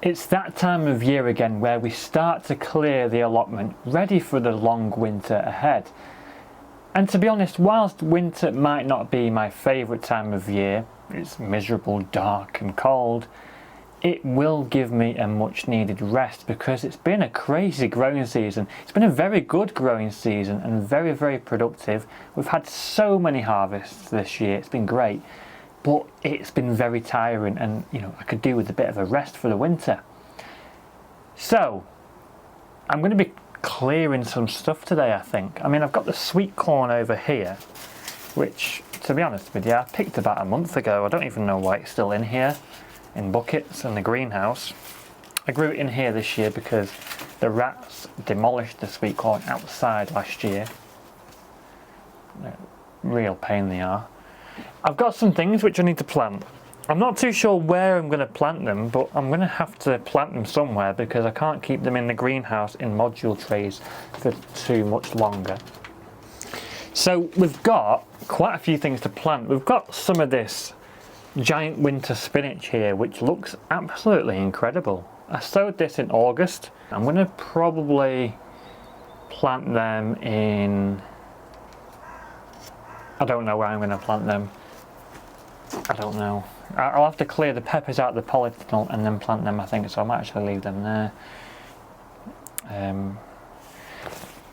It's that time of year again where we start to clear the allotment, ready for the long winter ahead. And to be honest, whilst winter might not be my favourite time of year, it's miserable, dark and cold, it will give me a much needed rest because it's been a crazy growing season. It's been a very good growing season and very, very productive. We've had so many harvests this year, it's been great. But it's been very tiring and, I could do with a bit of a rest for the winter. So, I'm going to be clearing some stuff today, I think. I've got the sweet corn over here, which, to be honest with you, I picked about a month ago. I don't even know why it's still in here, in buckets in the greenhouse. I grew it in here this year because the rats demolished the sweet corn outside last year. Real pain they are. I've got some things which I need to plant. I'm not too sure where I'm going to plant them, but I'm going to have to plant them somewhere because I can't keep them in the greenhouse in module trays for too much longer. So we've got quite a few things to plant. We've got some of this giant winter spinach here, which looks absolutely incredible. I sowed this in August. I'm going to probably plant them in... I don't know where I'm going to plant them. I don't know. I'll have to clear the peppers out of the polytunnel and then plant them, I think, so I might actually leave them there.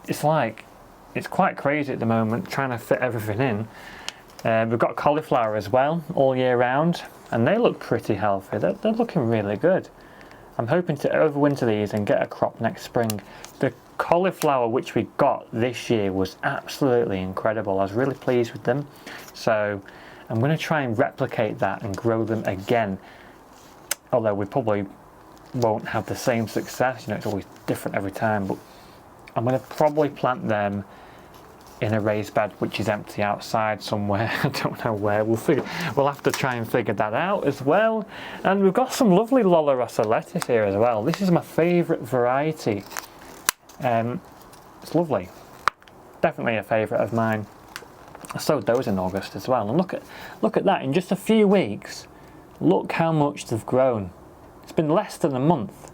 It's quite crazy at the moment trying to fit everything in. We've got cauliflower as well all year round and they look pretty healthy. They're looking really good. I'm hoping to overwinter these and get a crop next spring. The cauliflower which we got this year was absolutely incredible. I was really pleased with them. So I'm going to try and replicate that and grow them again. Although we probably won't have the same success, it's always different every time, but I'm going to probably plant them in a raised bed which is empty outside somewhere. I don't know where. We'll have to try and figure that out as well. And we've got some lovely Lola Rossa lettuce here as well. This is my favourite variety. It's lovely. Definitely a favourite of mine. I sowed those in August as well. And look at that, in just a few weeks, look how much they've grown. It's been less than a month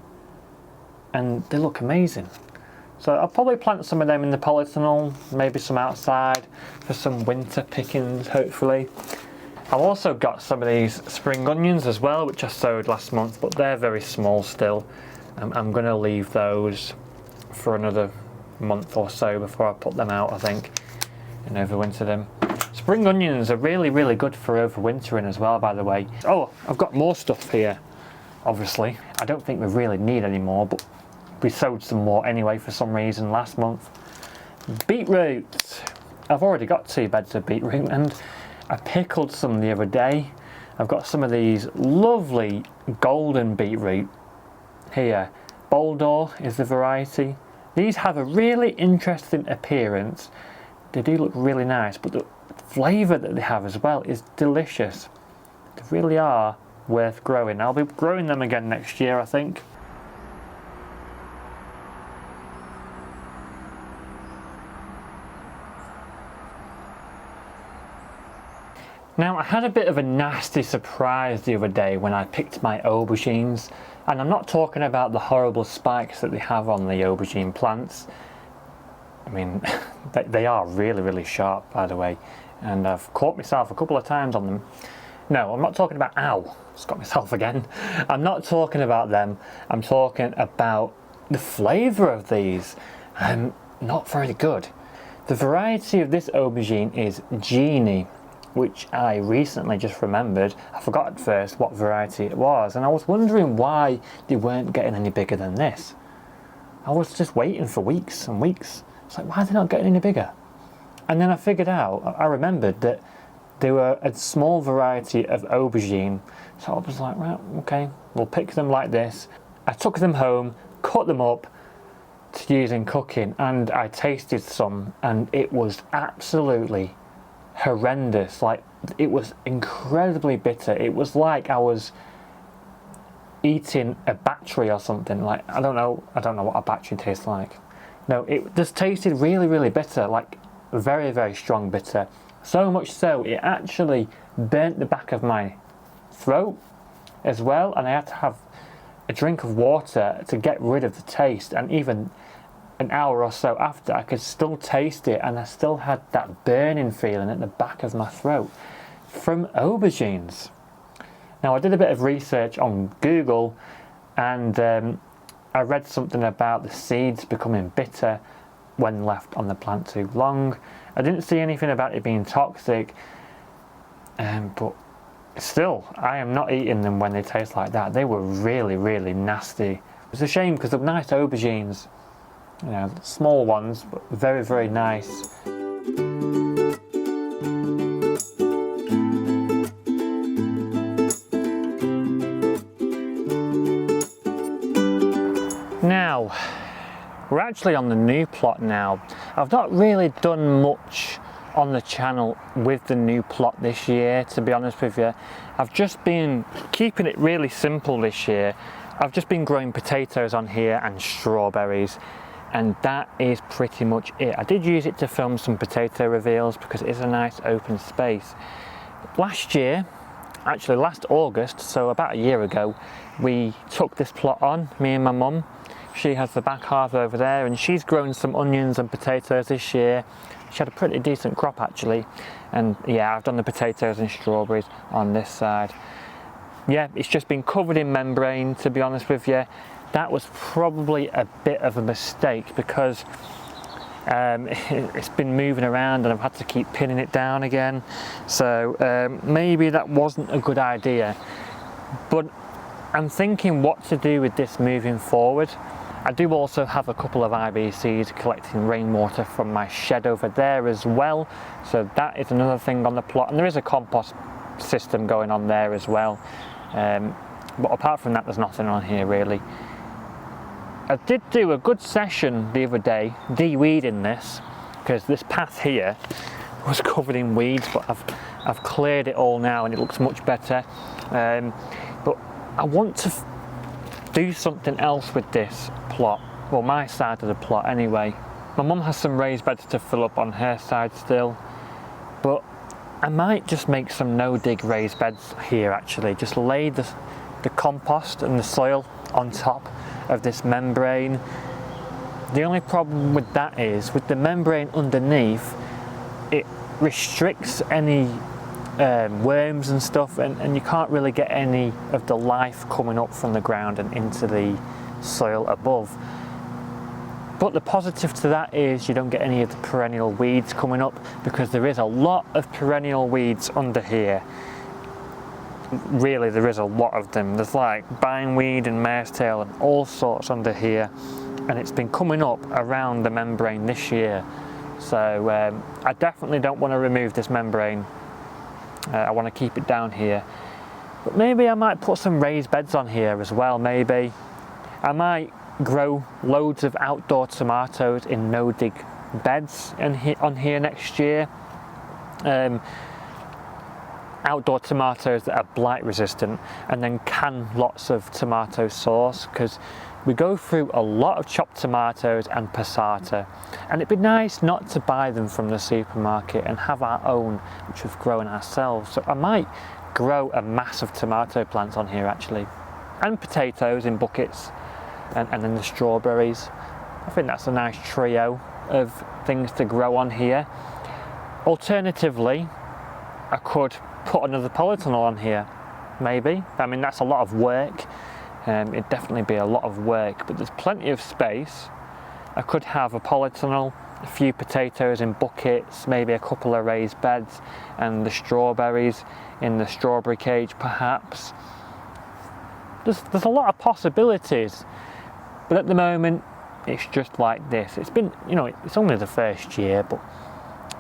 and they look amazing. So I'll probably plant some of them in the polytunnel, maybe some outside for some winter pickings, hopefully. I've also got some of these spring onions as well, which I sowed last month, but they're very small still. I'm going to leave those for another month or so before I put them out, I think, and overwinter them. Spring onions are really, really good for overwintering as well, by the way. Oh, I've got more stuff here, obviously. I don't think we really need any more, but we sowed some more anyway for some reason last month. Beetroot. I've already got 2 beds of beetroot and I pickled some the other day. I've got some of these lovely golden beetroot here. Boldor is the variety. These have a really interesting appearance. They do look really nice, but the flavour that they have as well is delicious. They really are worth growing. I'll be growing them again next year, I think. Now, I had a bit of a nasty surprise the other day when I picked my aubergines, and I'm not talking about the horrible spikes that they have on the aubergine plants. They are really, really sharp, by the way, and I've caught myself a couple of times on them. No, I'm not talking about, ow, just got myself again. I'm not talking about them, I'm talking about the flavour of these. Not very good. The variety of this aubergine is Genie, which I recently just remembered. I forgot at first what variety it was, and I was wondering why they weren't getting any bigger than this. I was just waiting for weeks and weeks. It's like, why are they not getting any bigger? And then I figured out, I remembered that they were a small variety of aubergine. So I was like, right, okay, we'll pick them like this. I took them home, cut them up to use in cooking, and I tasted some, and it was absolutely horrendous. Like, it was incredibly bitter. It was like I was eating a battery or something. Like, I don't know what a battery tastes like. No, it just tasted really, really bitter, like very, very strong bitter. So much so, it actually burnt the back of my throat as well, and I had to have a drink of water to get rid of the taste, and even an hour or so after I could still taste it, and I still had that burning feeling at the back of my throat from aubergines. Now, I did a bit of research on Google, and I read something about the seeds becoming bitter when left on the plant too long. I didn't see anything about it being toxic, but still, I am not eating them when they taste like that. They were really, really nasty. It's a shame because they're nice aubergines, you know, small ones, but very, very nice. Now, we're actually on the new plot now. I've not really done much on the channel with the new plot this year, to be honest with you. I've just been keeping it really simple this year. I've just been growing potatoes on here and strawberries, and that is pretty much it. I did use it to film some potato reveals because it is a nice open space. Last year, actually last August, so about a year ago, we took this plot on, me and my mum. She has the back half over there, and she's grown some onions and potatoes this year. She had a pretty decent crop actually, and yeah, I've done the potatoes and strawberries on this side. Yeah, it's just been covered in membrane, to be honest with you. That was probably a bit of a mistake because it's been moving around and I've had to keep pinning it down again. So maybe that wasn't a good idea, but I'm thinking what to do with this moving forward. I do also have a couple of IBCs collecting rainwater from my shed over there as well, so that is another thing on the plot, and there is a compost system going on there as well, but apart from that there's nothing on here really. I did do a good session the other day de-weeding this, because this path here was covered in weeds, but I've cleared it all now and it looks much better. But I want to do something else with this plot, well, my side of the plot anyway. My mum has some raised beds to fill up on her side still, but I might just make some no-dig raised beds here actually. Just lay the compost and the soil on top of this membrane. The only problem with that is, with the membrane underneath, it restricts any worms and stuff, and you can't really get any of the life coming up from the ground and into the soil above. But the positive to that is you don't get any of the perennial weeds coming up, because there is a lot of perennial weeds under here. Really, there is a lot of them. There's like bindweed and mare's tail and all sorts under here, and it's been coming up around the membrane this year. So I definitely don't want to remove this membrane. I want to keep it down here, but maybe I might put some raised beds on here as well. Maybe I might grow loads of outdoor tomatoes in no-dig beds on here next year. Outdoor tomatoes that are blight resistant, and then can lots of tomato sauce, because we go through a lot of chopped tomatoes and passata, and it'd be nice not to buy them from the supermarket and have our own, which we've grown ourselves. So I might grow a mass of tomato plants on here actually, and potatoes in buckets, and then the strawberries. I think that's a nice trio of things to grow on here. Alternatively, I could put another polytunnel on here, maybe. I mean, that's a lot of work. It'd definitely be a lot of work, but there's plenty of space. I could have a polytunnel, a few potatoes in buckets, maybe a couple of raised beds, and the strawberries in the strawberry cage perhaps. There's a lot of possibilities, but at the moment it's just like this. It's been, you know, it's only the first year, but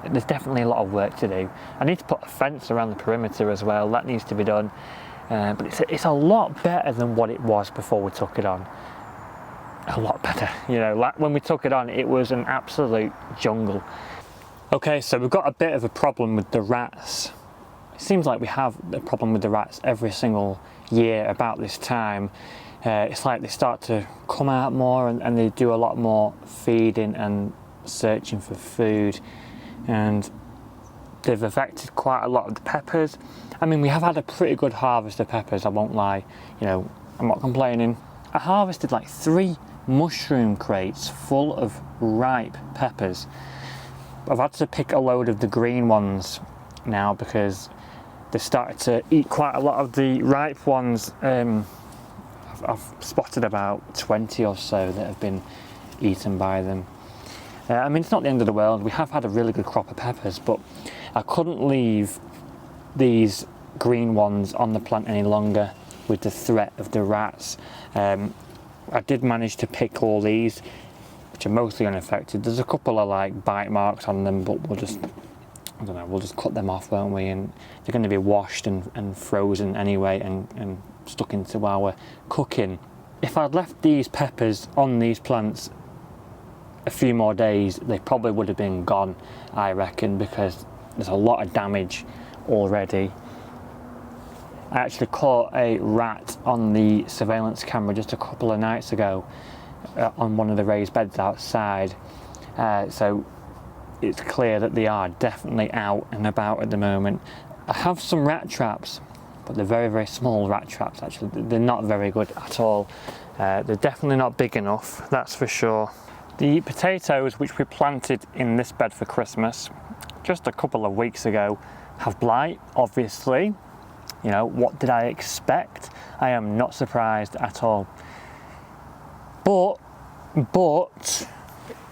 there's definitely a lot of work to do. I need to put a fence around the perimeter as well. That needs to be done. But it's a lot better than what it was before we took it on. A lot better. You know, like when we took it on, it was an absolute jungle. Okay, so we've got a bit of a problem with the rats. It seems like we have a problem with the rats every single year about this time. It's like they start to come out more, and they do a lot more feeding and searching for food. And they've affected quite a lot of the peppers. I mean, we have had a pretty good harvest of peppers, I won't lie. You know, I'm not complaining. I harvested like 3 mushroom crates full of ripe peppers. I've had to pick a load of the green ones now because they started to eat quite a lot of the ripe ones. I've spotted about 20 or so that have been eaten by them. I mean, it's not the end of the world. We have had a really good crop of peppers, but I couldn't leave these green ones on the plant any longer with the threat of the rats. I did manage to pick all these, which are mostly unaffected. There's a couple of like bite marks on them, but we'll just, I don't know, we'll just cut them off, won't we? And they're going to be washed and frozen anyway and stuck into our cooking. If I'd left these peppers on these plants a few more days, they probably would have been gone, I reckon, because there's a lot of damage already. I actually caught a rat on the surveillance camera just a couple of nights ago on one of the raised beds outside, so it's clear that they are definitely out and about at the moment. I have some rat traps, but they're very, very small rat traps actually. They're not very good at all. They're definitely not big enough, that's for sure. The potatoes which we planted in this bed for Christmas just a couple of weeks ago have blight, obviously. You know, what did I expect? I am not surprised at all. But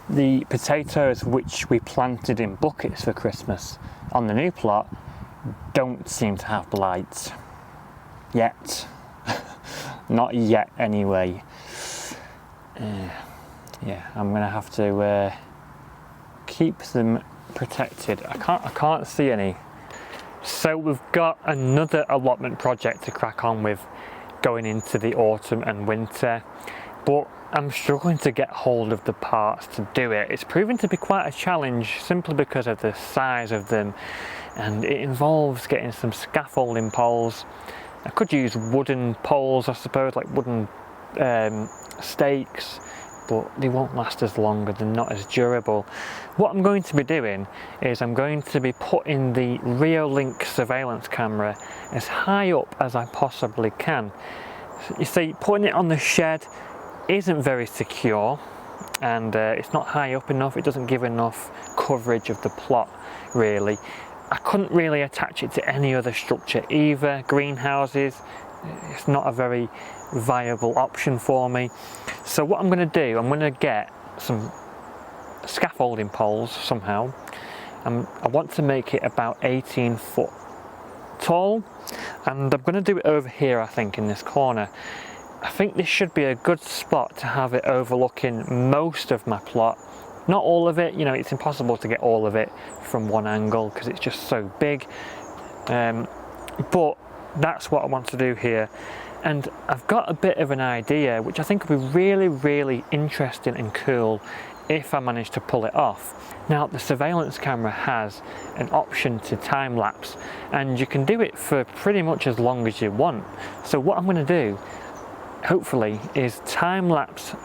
the potatoes which we planted in buckets for Christmas on the new plot don't seem to have blight. Yet. Not yet anyway. Yeah, I'm gonna have to keep them protected. I can't see any. So we've got another allotment project to crack on with going into the autumn and winter, but I'm struggling to get hold of the parts to do it. It's proven to be quite a challenge simply because of the size of them, and it involves getting some scaffolding poles. I could use wooden poles, I suppose, like wooden stakes, but they won't last as long, they're not as durable. What I'm going to be doing is I'm going to be putting the Reolink surveillance camera as high up as I possibly can. You see, putting it on the shed isn't very secure, and it's not high up enough. It doesn't give enough coverage of the plot, really. I couldn't really attach it to any other structure either. Greenhouses, it's not a very viable option for me. So what I'm going to do, I'm going to get some scaffolding poles somehow. I want to make it about 18 foot tall, and I'm going to do it over here, I think, in this corner. I think this should be a good spot to have it overlooking most of my plot. Not all of it, you know, it's impossible to get all of it from one angle because it's just so big. But that's what I want to do here. And I've got a bit of an idea which I think will be really, really interesting and cool if I manage to pull it off. Now, the surveillance camera has an option to time lapse, and you can do it for pretty much as long as you want. So what I'm going to do, hopefully, is time lapse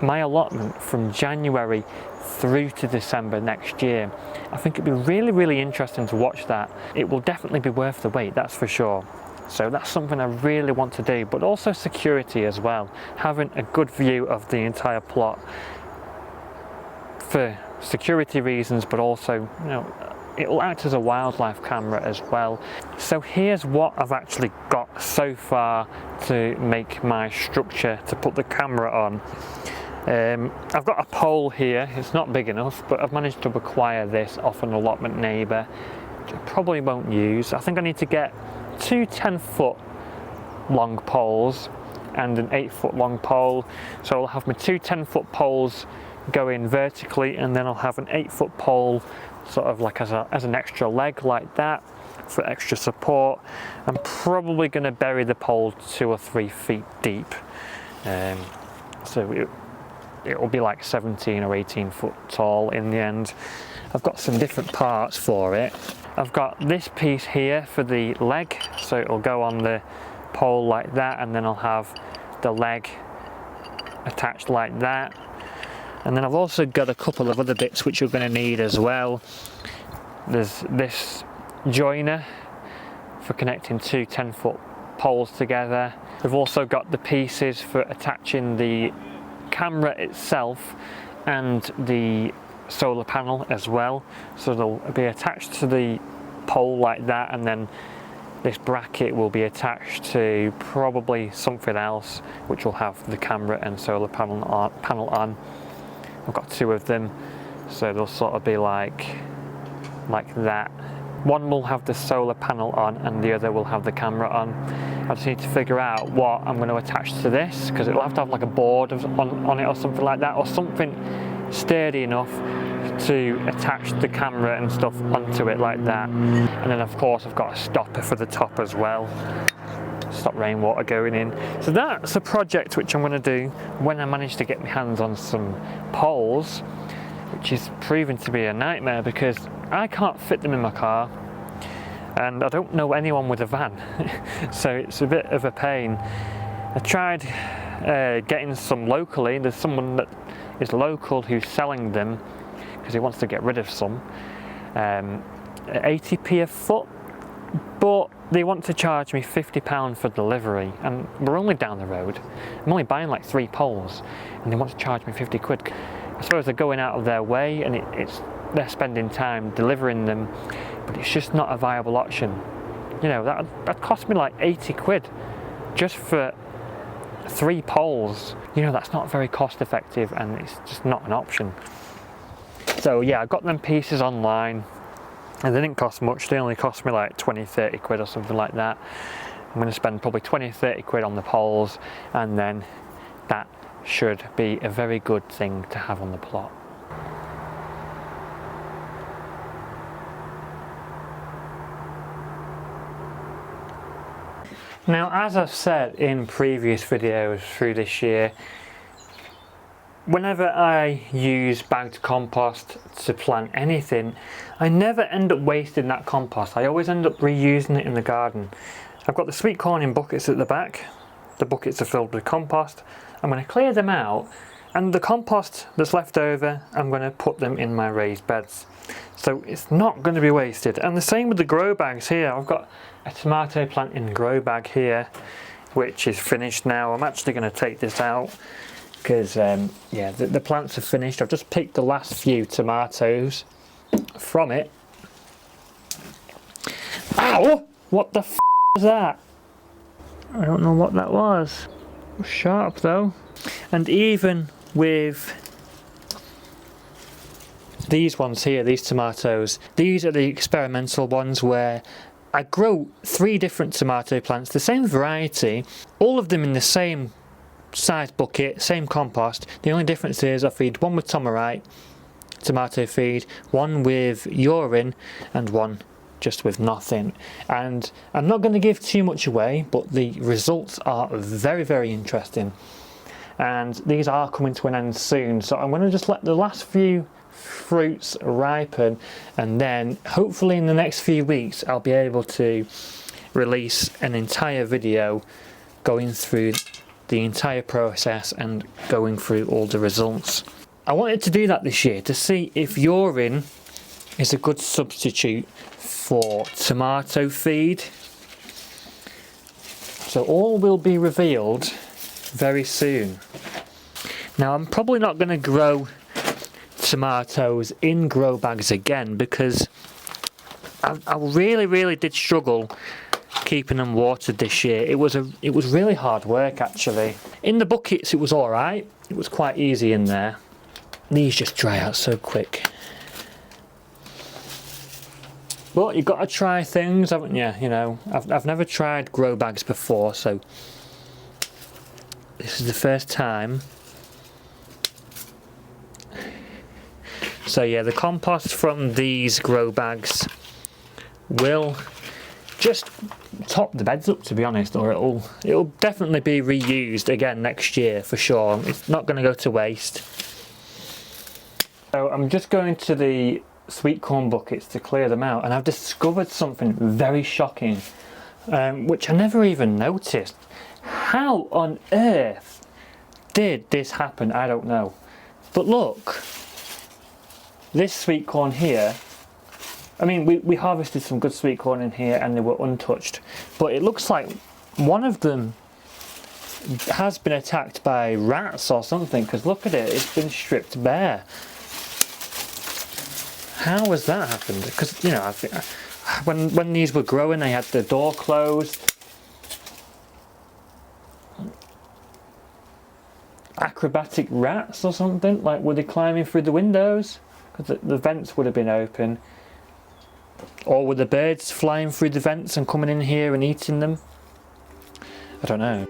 my allotment from January through to December next year. I think it'd be really, really interesting to watch that. It will definitely be worth the wait, that's for sure. So that's something I really want to do, but also security as well. Having a good view of the entire plot for security reasons, but also, you know, it will act as a wildlife camera as well. So here's what I've actually got so far to make my structure to put the camera on. I've got a pole here. It's not big enough, but I've managed to acquire this off an allotment neighbour, which I probably won't use. I think I need to get 2 10-foot long poles and an 8-foot long pole. So I'll have my 2 10-foot poles going vertically, and then I'll have an 8-foot pole sort of like as an extra leg like that for extra support. I'm probably going to bury the pole 2 or 3 feet deep, so it will be like 17 or 18 foot tall in the end. I've got some different parts for it. I've got this piece here for the leg, so it'll go on the pole like that, and then I'll have the leg attached like that. And then I've also got a couple of other bits which you're going to need as well. There's this joiner for connecting 2 10-foot poles together. We've also got the pieces for attaching the camera itself and the solar panel as well, so they'll be attached to the pole like that, and then this bracket will be attached to probably something else which will have the camera and solar panel on. I've got two of them, so they'll sort of be like that. One will have the solar panel on and the other will have the camera on. I just need to figure out what I'm going to attach to this, because it'll have to have like a board on it or something like that, or something sturdy enough to attach the camera and stuff onto it like that. And then of course I've got a stopper for the top as well, stop rainwater going in. So that's a project which I'm going to do when I manage to get my hands on some poles, which is proving to be a nightmare because I can't fit them in my car and I don't know anyone with a van. So it's a bit of a pain. I tried getting some locally. There's someone that is local who's selling them because he wants to get rid of some, 80p a foot, but they want to charge me £50 for delivery, and we're only down the road. I'm only buying like 3 poles and they want to charge me 50 quid. I suppose they're going out of their way and they're spending time delivering them, but it's just not a viable option. You know, that cost me like 80 quid just for 3 poles. You know, that's not very cost effective and it's just not an option. So yeah, I got them pieces online and they didn't cost much. They only cost me like 20-30 quid or something like that. I'm going to spend probably 20-30 quid on the poles, and then that should be a very good thing to have on the plot. Now, as I've said in previous videos through this year, whenever I use bagged compost to plant anything, I never end up wasting that compost. I always end up reusing it in the garden. I've got the sweet corn in buckets at the back. The buckets are filled with compost. I'm going to clear them out, and the compost that's left over, I'm going to put them in my raised beds. So it's not going to be wasted. And the same with the grow bags here. I've got a tomato plant in grow bag here, which is finished now. I'm actually going to take this out because yeah, the plants are finished. I've just picked the last few tomatoes from it. Ow! What the f was that? I don't know what that was. It was sharp though. And even with these ones here, these tomatoes, these are the experimental ones where I grow 3 different tomato plants, the same variety, all of them in the same size bucket, same compost. The only difference is I feed one with Tomarite tomato feed, one with urine, and one just with nothing. And I'm not going to give too much away, but the results are very, very interesting. And these are coming to an end soon, so I'm going to just let the last few fruits ripen, and then hopefully in the next few weeks I'll be able to release an entire video going through the entire process and going through all the results. I wanted to do that this year to see if urine is a good substitute for tomato feed. So all will be revealed very soon. Now I'm probably not going to grow tomatoes in grow bags again because I really did struggle keeping them watered this year. It was really hard work actually. In the buckets it was alright, it was quite easy in there. These just dry out so quick. But you've got to try things, haven't you? You know, I've never tried grow bags before, so this is the first time. So yeah, the compost from these grow bags will just top the beds up, to be honest, or it'll definitely be reused again next year for sure. It's not going to go to waste. So I'm just going to the sweet corn buckets to clear them out, and I've discovered something very shocking, which I never even noticed. How on earth did this happen? I don't know. But look, this sweet corn here, I mean, we harvested some good sweet corn in here and they were untouched, but it looks like one of them has been attacked by rats or something, because look at it, it's been stripped bare. How has that happened? Because, you know, I think when these were growing, they had the door closed. Acrobatic rats or something? Like, were they climbing through the windows? Because the vents would have been open. Or were the birds flying through the vents and coming in here and eating them? I don't know.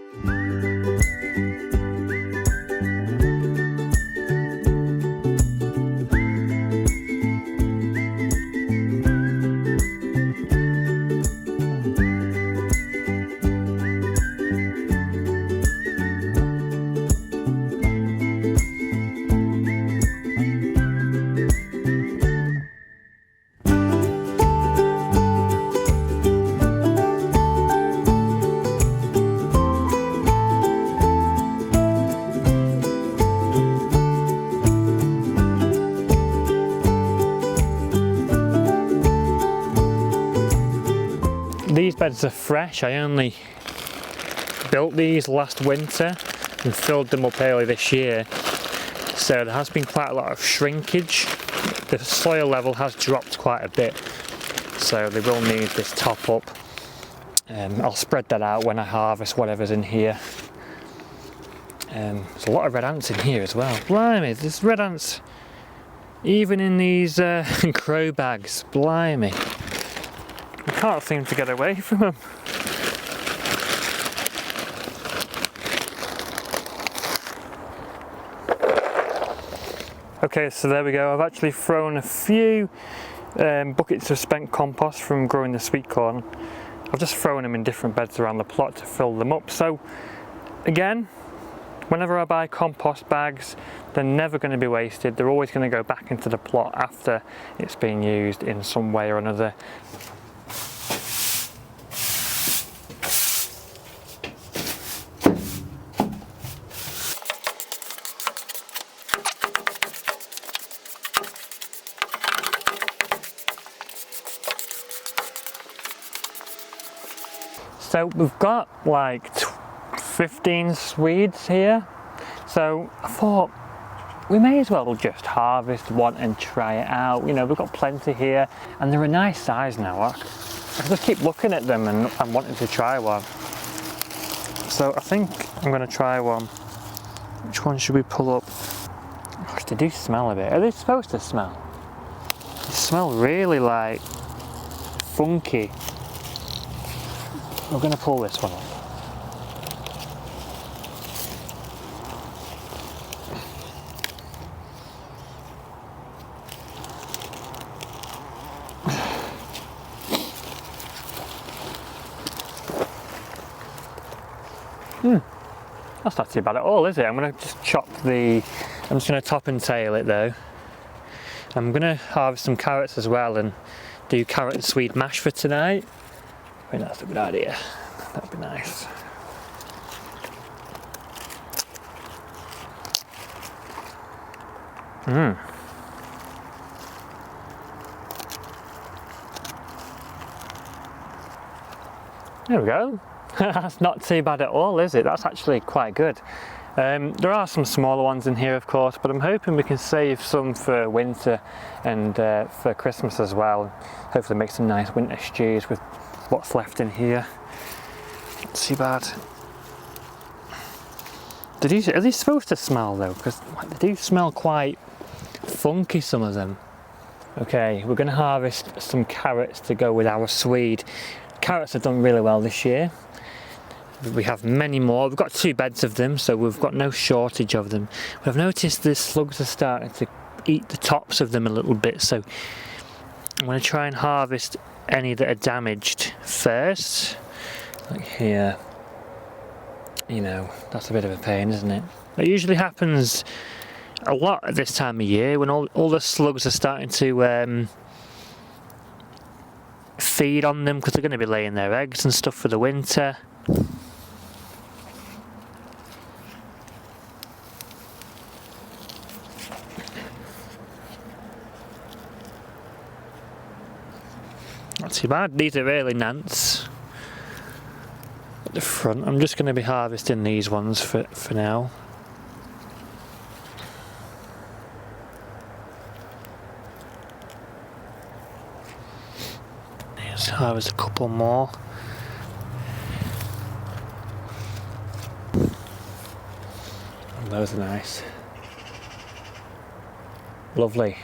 These beds are fresh. I only built these last winter and filled them up early this year, so there has been quite a lot of shrinkage. The soil level has dropped quite a bit, so they will need this top up. I'll spread that out when I harvest whatever's in here. There's a lot of red ants in here as well. Blimey, there's red ants even in these grow bags. Blimey. I can't seem to get away from them. Okay, so there we go. I've actually thrown a few buckets of spent compost from growing the sweet corn. I've just thrown them in different beds around the plot to fill them up. So again, whenever I buy compost bags, they're never going to be wasted. They're always going to go back into the plot after it's been used in some way or another. So we've got like 15 Swedes here, so I thought we may as well just harvest one and try it out. You know, we've got plenty here and they're a nice size now. I just keep looking at them and wanting to try one. So I think I'm going to try one. Which one should we pull up? Gosh, they do smell a bit. Are they supposed to smell? They smell really like funky. We're going to pull this one up. That's not too bad at all, is it? I'm going to just I'm just going to top and tail it though. I'm going to harvest some carrots as well and do carrot and Swede mash for tonight. I think that's a good idea. That'd be nice. There we go. That's not too bad at all, is it? That's actually quite good. There are some smaller ones in here, of course, but I'm hoping we can save some for winter and for Christmas as well. Hopefully make some nice winter stews with what's left in here. Not too bad. Are these supposed to smell though? Because they do smell quite funky, some of them. Okay, we're going to harvest some carrots to go with our Swede. Carrots have done really well this year. We have many more. We've got 2 beds of them, so we've got no shortage of them. We've noticed the slugs are starting to eat the tops of them a little bit, so I'm going to try and harvest any that are damaged first. Like here. You know, that's a bit of a pain, isn't it? It usually happens a lot at this time of year when all the slugs are starting to feed on them, because they're going to be laying their eggs and stuff for the winter. Not too bad. These are early Nants. at the front. I'm just going to be harvesting these ones for now. Let's harvest a couple more. And those are nice. Lovely.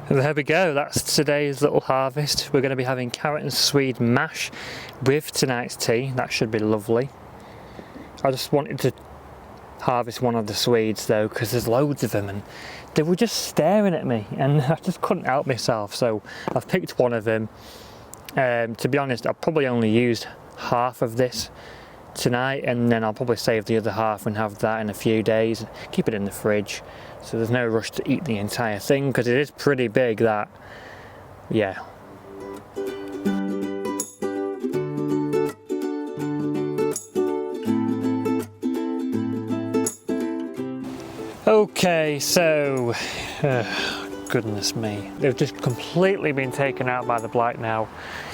There we go, that's today's little harvest. We're going to be having carrot and swede mash with tonight's tea. That should be lovely. I just wanted to harvest one of the swedes though, because there's loads of them and they were just staring at me and I just couldn't help myself, so I've picked one of them. To be honest, I've probably only used half of this tonight, and then I'll probably save the other half and have that in a few days, keep it in the fridge, so there's no rush to eat the entire thing because it is pretty big, that. Yeah. Okay, so goodness me, they've just completely been taken out by the blight now.